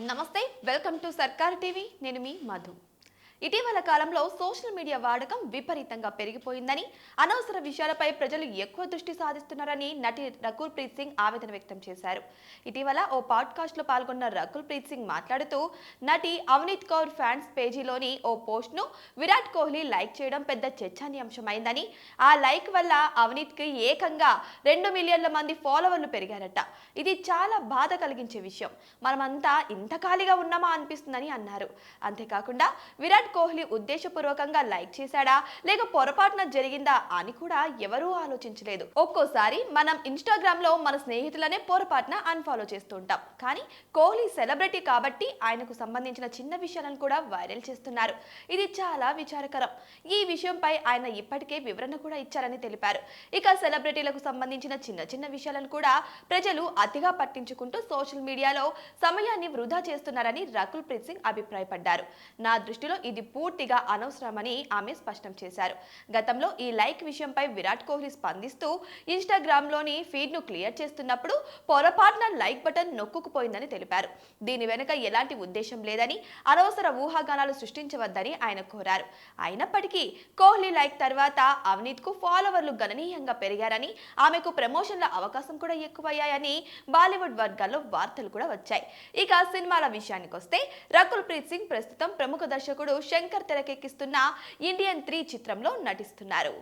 నమస్తే, welcome to సర్కార్ TV. నేను మీ మధు. ఇటీవల కాలంలో సోషల్ మీడియా వాడకం విపరీతంగా పెరిగిపోయిందని, అనవసర విషయాలపై ప్రజలు ఎక్కువ దృష్టి సాధిస్తున్నారని నటి రకుల్ ప్రీత్ సింగ్ ఆవేదన వ్యక్తం చేశారు. ఇటీవల ఓ పాడ్కాస్ట్ లో పాల్గొన్న రకుల్ ప్రీత్ సింగ్ మాట్లాడుతూ, నటి అవనీత్ కౌర్ ఫ్యాన్స్ పేజీలోని ఓ పోస్ట్ ను విరాట్ కోహ్లీ లైక్ చేయడం పెద్ద చర్చానీయాంశమైందని, ఆ లైక్ వల్ల అవనీత్ కి ఏకంగా 2 మిలియన్ల మంది ఫాలోవర్లు పెరిగారట. ఇది చాలా బాధ కలిగించే విషయం. మనమంతా ఇంత ఖాళీగా ఉన్నామా అనిపిస్తుందని అన్నారు. అంతేకాకుండా విరాట్ కోహ్లీ ఉద్దేశపూర్వకంగా లైక్ చేశాడా లేక పొరపాటున జరిగిందా అని కూడా ఎవరూ ఆలోచించలేదు. ఒక్కోసారి మనం ఇన్స్టాగ్రామ్ లో మన స్నేహితులనే పొరపాటున అన్ఫాలో చేస్తూ ఉంటాం. కానీ కోహ్లీ సెలబ్రిటీ కాబట్టి ఆయనకు సంబంధించిన చిన్న విషయాలను కూడా వైరల్ చేస్తున్నారు. ఇది చాలా విచారకరం. ఈ విషయంపై ఆయన ఇప్పటికే వివరణ కూడా ఇచ్చారని తెలిపారు. ఇక సెలబ్రిటీలకు సంబంధించిన చిన్న చిన్న విషయాలను కూడా ప్రజలు అతిగా పట్టించుకుంటూ సోషల్ మీడియాలో సమయాన్ని వృధా చేస్తున్నారని రకుల్ ప్రీత్ సింగ్ అభిప్రాయపడ్డారు. నా దృష్టిలో ఇది పూర్తిగా అనవసరమని ఆమె స్పష్టం చేశారు. గతంలో ఈ లైక్ విషయంపై విరాట్ కోహ్లీ స్పందిస్తూ, ఇన్స్టాగ్రామ్ లోని ఫీడ్ ను క్లియర్ చేస్తున్నప్పుడు పొరపాటున లైక్ బటన్ నొక్కుకుపోయిందని తెలిపారు. దీని వెనుక ఎలాంటి ఉద్దేశం లేదని, అనవసర ఊహాగానాలు సృష్టించవద్దని ఆయన కోరారు. అయినప్పటికీ కోహ్లీ లైక్ తర్వాత అవనీత్ కు ఫాలోవర్లు గణనీయంగా పెరిగారని, ఆమెకు ప్రమోషన్ల అవకాశం కూడా ఎక్కువయ్యాయని బాలీవుడ్ వర్గాల్లో వార్తలు కూడా వచ్చాయి. ఇక సినిమాల విషయానికి వస్తే, రకుల్ ప్రీత్ సింగ్ ప్రస్తుతం ప్రముఖ దర్శకుడు శంకర్ తెరకెక్కిస్తున్న ఇండియన్ 3 చిత్రంలో నటిస్తున్నారు.